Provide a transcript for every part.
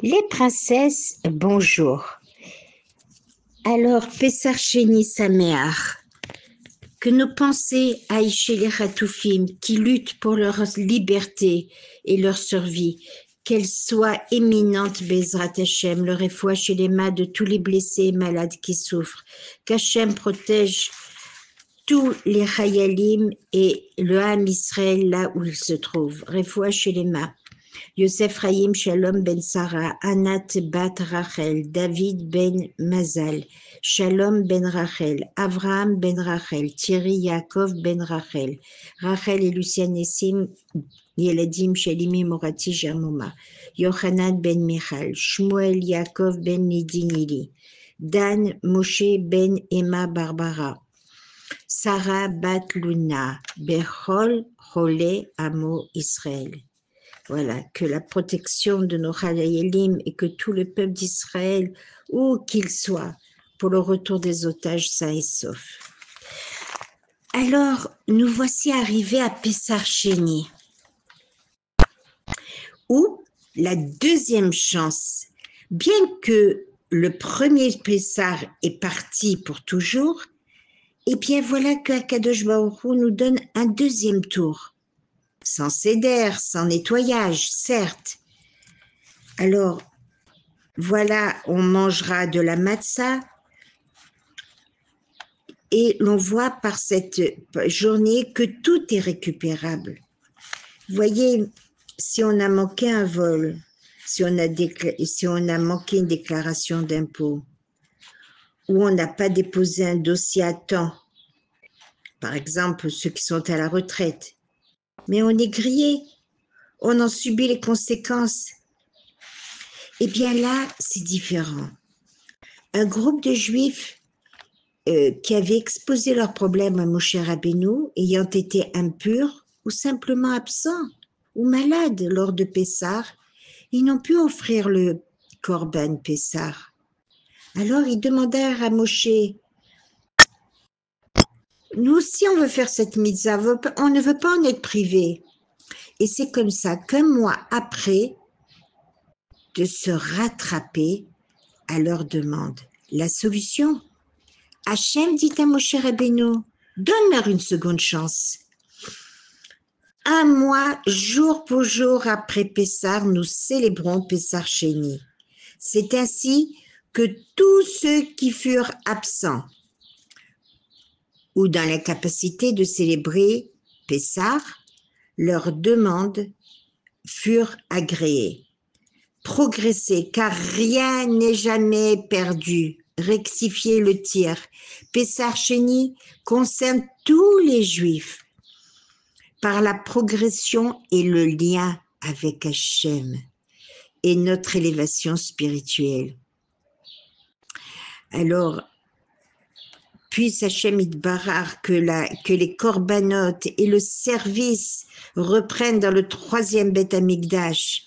Les princesses, bonjour. Alors, Pessar Chéni Saméar, que nos pensées aillent chez les Ratoufim qui luttent pour leur liberté et leur survie, qu'elles soient éminentes, Bezrat Hashem, le réfoua chez les mains de tous les blessés et malades qui souffrent, qu'Hachem protège tous les Chayalim et le Ham Israël là où ils se trouvent. Réfoua chez les mains. Yosef Chaim Shalom ben Sarah, Anat bat Rachel, David ben Mazal, Shalom ben Rachel, Avraham ben Rachel, Thierry Yaakov ben Rachel, Rachel et Lucien Nessim, Yeladim Shalimi Morati Jarmoma, Yochanan ben Michal, Shmuel Yaakov ben Nidinili, Dan Moshe ben Emma Barbara, Sarah bat Luna, Bechol Chole Amo Israël. Voilà, que la protection de nos Chalayelim et que tout le peuple d'Israël, où qu'il soit, pour le retour des otages sains et saufs. Alors, nous voici arrivés à Pessar Chéni, où la deuxième chance, bien que le premier Pessar est parti pour toujours, et bien voilà que Akadosh Baruch Hu nous donne un deuxième tour, sans céder, sans nettoyage, certes. Alors, voilà, on mangera de la matzah et l'on voit par cette journée que tout est récupérable. Voyez, si on a manqué un vol, si on a manqué une déclaration d'impôt, ou on n'a pas déposé un dossier à temps, par exemple ceux qui sont à la retraite, mais on est grillé, on en subit les conséquences. Eh bien là, c'est différent. Un groupe de juifs qui avaient exposé leurs problèmes à Moshe Rabbeinu, ayant été impurs ou simplement absents ou malades lors de Pessah, ils n'ont pu offrir le Korban Pessah. Alors ils demandèrent à Moshe, nous aussi on veut faire cette mitzvah, on ne veut pas en être privé. Et c'est comme ça qu'un mois après, de se rattraper à leur demande. La solution, Hachem dit à Moshe Rabbeinu, donne-leur une seconde chance. Un mois, jour pour jour après Pessah, nous célébrons Pessar Chéni. C'est ainsi que tous ceux qui furent absents ou dans l'incapacité de célébrer Pessah, leurs demandes furent agréées. Progresser, car rien n'est jamais perdu. Rectifier le tir. Pessar Chéni concerne tous les Juifs par la progression et le lien avec Hachem et notre élévation spirituelle. Alors, puisse Hachem Yitbarach que les corbanotes et le service reprennent dans le 3e Beth Amikdash,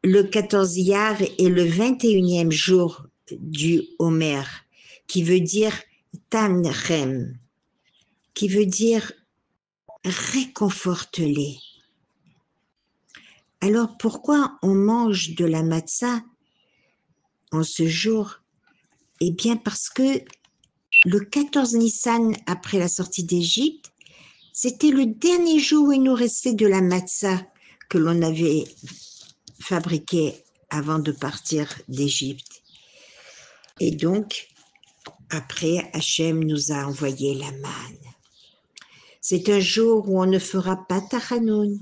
le 14 Iyar et le 21e jour du Homer, qui veut dire Tamchem, qui veut dire réconforte-les. Alors pourquoi on mange de la matzah en ce jour? Eh bien parce que le 14 Nissan, après la sortie d'Égypte, c'était le dernier jour où il nous restait de la matzah que l'on avait fabriquée avant de partir d'Égypte. Et donc, après, Hachem nous a envoyé la manne. C'est un jour où on ne fera pas Tachanoun,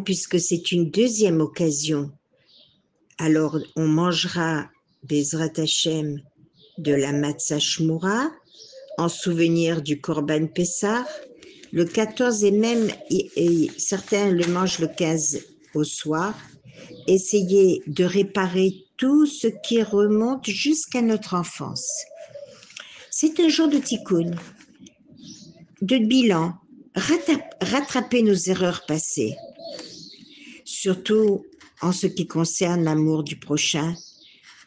puisque c'est une deuxième occasion. Alors, on mangera Bezrat Hashem de la Matzah Shmura en souvenir du Korban Pessah. Le 14 et même, et certains le mangent le 15 au soir. Essayez de réparer tout ce qui remonte jusqu'à notre enfance. C'est un jour de tikkun, de bilan, rattraper nos erreurs passées, surtout en ce qui concerne l'amour du prochain,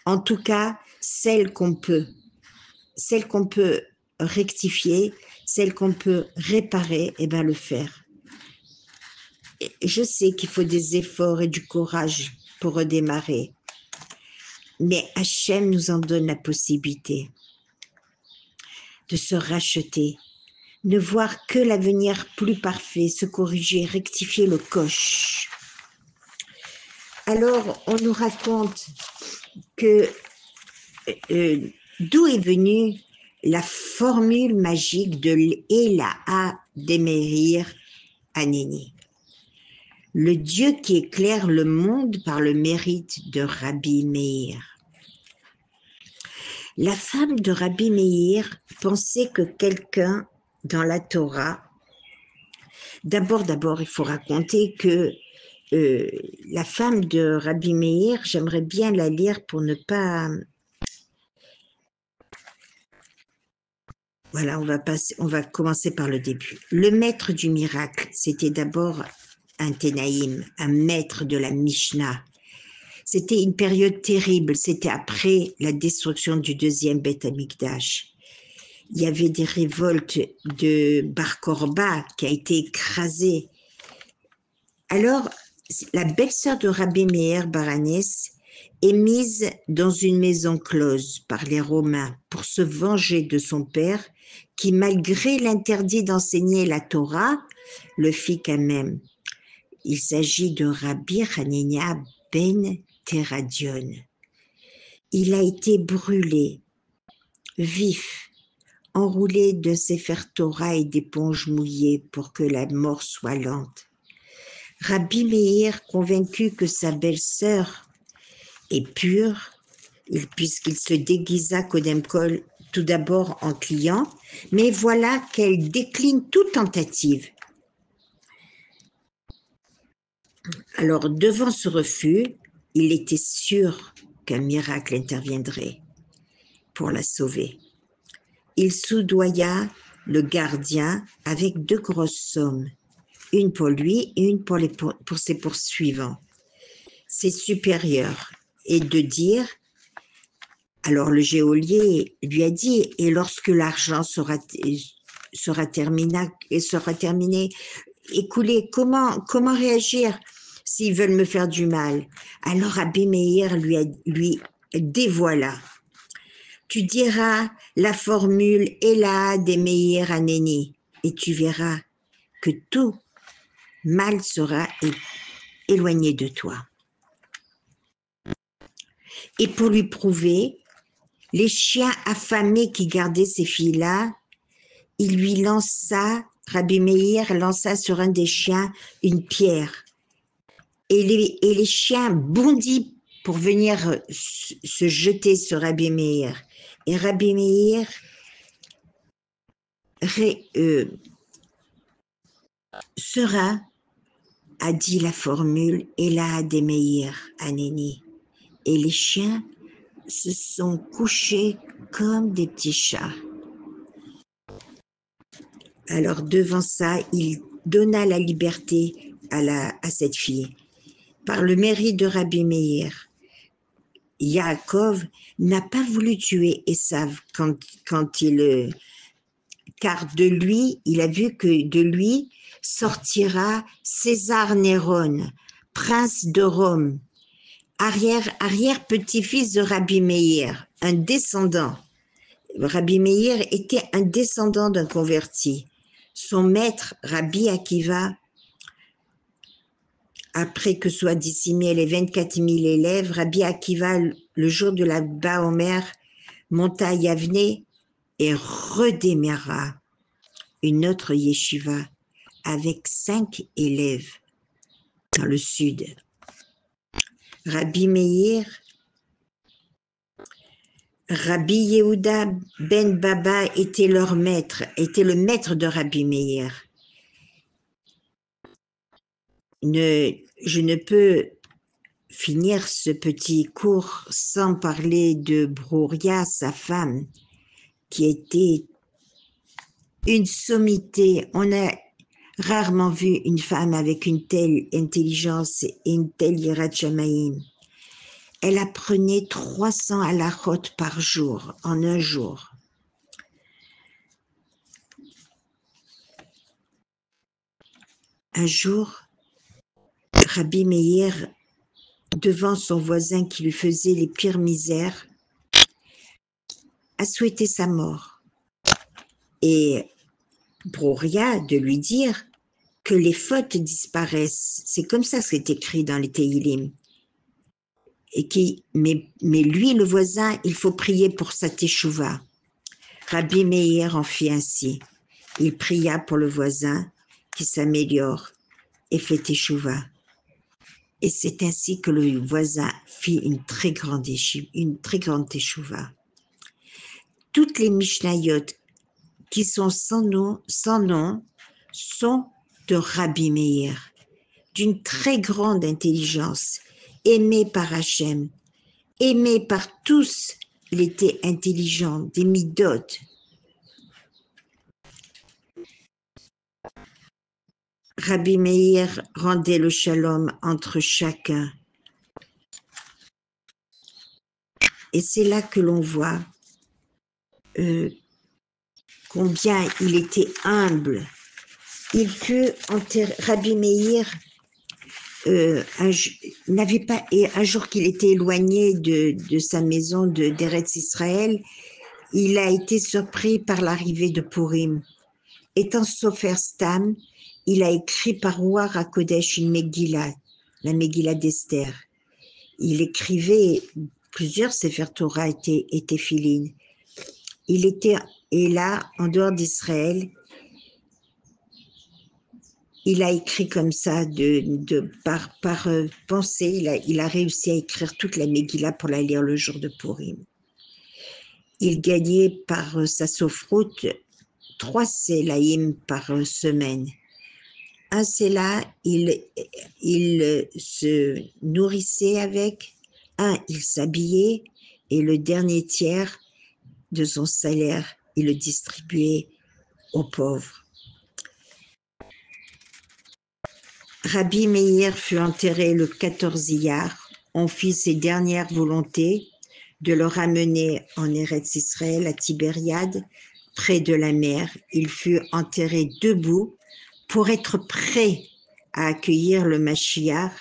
en tout cas celles qu'on peut rectifier, celles qu'on peut réparer, et bien le faire. je sais qu'il faut des efforts et du courage pour redémarrer, mais Hachem nous en donne la possibilité de se racheter, ne voir que l'avenir plus parfait, se corriger, rectifier le coche. Alors, on nous raconte que d'où est venue la formule magique de l'Elaha d'Emeir Haneni, le Dieu qui éclaire le monde par le mérite de Rabbi Meir. La femme de Rabbi Meir pensait que quelqu'un dans la Torah, d'abord, il faut raconter que la femme de Rabbi Meir, j'aimerais bien la lire pour ne pas... Voilà, on va commencer par le début. Le maître du miracle, c'était d'abord un Ténaïm, un maître de la Mishnah. C'était une période terrible, c'était après la destruction du deuxième Beth Amikdash. Il y avait des révoltes de Bar Korba qui a été écrasée. Alors, la belle-sœur de Rabbi Meir Baranès est mise dans une maison close par les Romains pour se venger de son père qui, malgré l'interdit d'enseigner la Torah, le fit quand même. Il s'agit de Rabbi Hanania ben Teradion. Il a été brûlé, vif, enroulé de Sefer Torah et d'éponges mouillées pour que la mort soit lente. Rabbi Meir, convaincu que sa belle-sœur est pure, puisqu'il se déguisa Kodem Kol tout d'abord en client, mais voilà qu'elle décline toute tentative. Alors, devant ce refus, il était sûr qu'un miracle interviendrait pour la sauver. Il soudoya le gardien avec 2 grosses sommes, une pour lui et une pour ses poursuivants, ses supérieurs, et de dire, alors le geôlier lui a dit, et lorsque l'argent sera terminé, écoulé, comment réagir s'ils veulent me faire du mal? Alors Rabbi Meir lui dévoila. Tu diras la formule Ela de Meir Haneni et tu verras que tout mal sera éloigné de toi. Et pour lui prouver, les chiens affamés qui gardaient ces filles-là, Rabbi Meir lança sur un des chiens une pierre. Et les chiens bondissent pour venir se jeter sur Rabbi Meir. Et Rabbi Meir a dit la formule Ela de Meir Haneni. Et les chiens se sont couchés comme des petits chats. Alors devant ça, il donna la liberté à cette fille. Par le mérite de Rabbi Meir, Yaakov n'a pas voulu tuer Esav car de lui, il a vu que de lui sortira César Néron, prince de Rome, arrière-petit-fils de Rabbi Meir, un descendant. Rabbi Meir était un descendant d'un converti. Son maître, Rabbi Akiva, après que soient décimés les 24 000 élèves, Rabbi Akiva, le jour de la Baomer, monta à Yavne et redémarra une autre yeshiva avec 5 élèves dans le sud. Rabbi Meir, Rabbi Yehuda ben Baba était leur maître, était le maître de Rabbi Meir. Je ne peux finir ce petit cours sans parler de Brouria, sa femme, qui était une sommité. On a rarement vu une femme avec une telle intelligence et une telle yirat shamayim. Elle apprenait 300 halachot par jour, en un jour. Un jour, Rabbi Meir, devant son voisin qui lui faisait les pires misères, a souhaité sa mort. Et Broria de lui dire que les fautes disparaissent. C'est comme ça que c'est écrit dans les Tehillim. Mais lui, le voisin, il faut prier pour sa teshuva. Rabbi Meir en fit ainsi. Il pria pour le voisin qui s'améliore et fait teshuva. Et c'est ainsi que le voisin fit une très grande teshuva. Toutes les Mishnayot qui sont sans nom sont de Rabbi Meir, d'une très grande intelligence, aimé par Hachem, aimé par tous. Il était intelligent, des midot. Rabbi Meir rendait le shalom entre chacun. Et c'est là que l'on voit combien il était humble. Il fut enterré, Rabbi Meir n'avait pas, et un jour qu'il était éloigné de sa maison d'Eretz Israël, il a été surpris par l'arrivée de Purim. Étant Sofer Stam, il a écrit par Ruach HaKodesh une Megillah, la Megillah d'Esther. Il écrivait plusieurs Sefer Torah et Tefillin. Et là, en dehors d'Israël, il a écrit comme ça, par pensée, il a réussi à écrire toute la Megillah pour la lire le jour de Purim. Il gagnait par sa sofroute 3 sélaïm par semaine. Un séla, il se nourrissait avec, un, il s'habillait, et le dernier tiers de son salaire, il le distribuait aux pauvres. Rabbi Meir fut enterré le 14 Iyar. On fit ses dernières volontés de le ramener en Eretz Israël, à Tibériade, près de la mer. Il fut enterré debout pour être prêt à accueillir le Mashiach.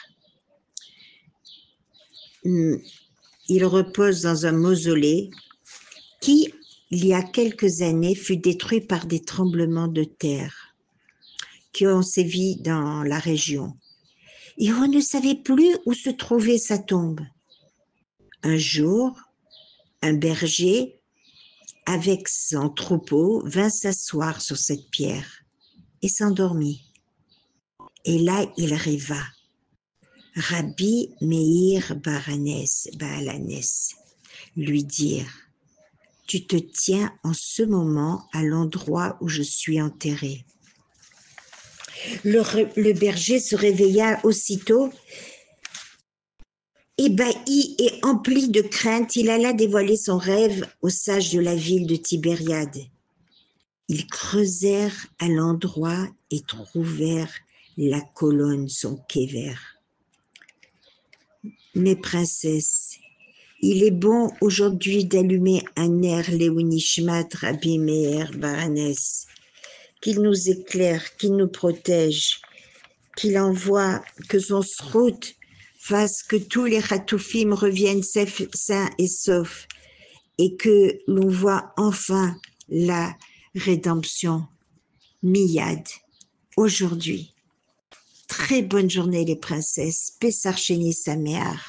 Il repose dans un mausolée qui, il y a quelques années, fut détruit par des tremblements de terre qui ont sévi dans la région. Et on ne savait plus où se trouvait sa tombe. Un jour, un berger, avec son troupeau, vint s'asseoir sur cette pierre et s'endormit. Et là, il rêva. Rabbi Meir Baalanes lui dire, « Tu te tiens en ce moment à l'endroit où je suis enterré. » Le berger se réveilla aussitôt. Ébahi et empli de crainte, il alla dévoiler son rêve aux sages de la ville de Tibériade. Ils creusèrent à l'endroit et trouvèrent la colonne, son kéver. Mes princesses, il est bon aujourd'hui d'allumer un ner Léonishmat Rabbi Meir Baalanes, qu'il nous éclaire, qu'il nous protège, qu'il envoie, que son srout fasse que tous les Chatoufim reviennent sains et saufs, et que l'on voit enfin la rédemption miyad aujourd'hui. Très bonne journée les princesses, Pessar Sheni Sameach.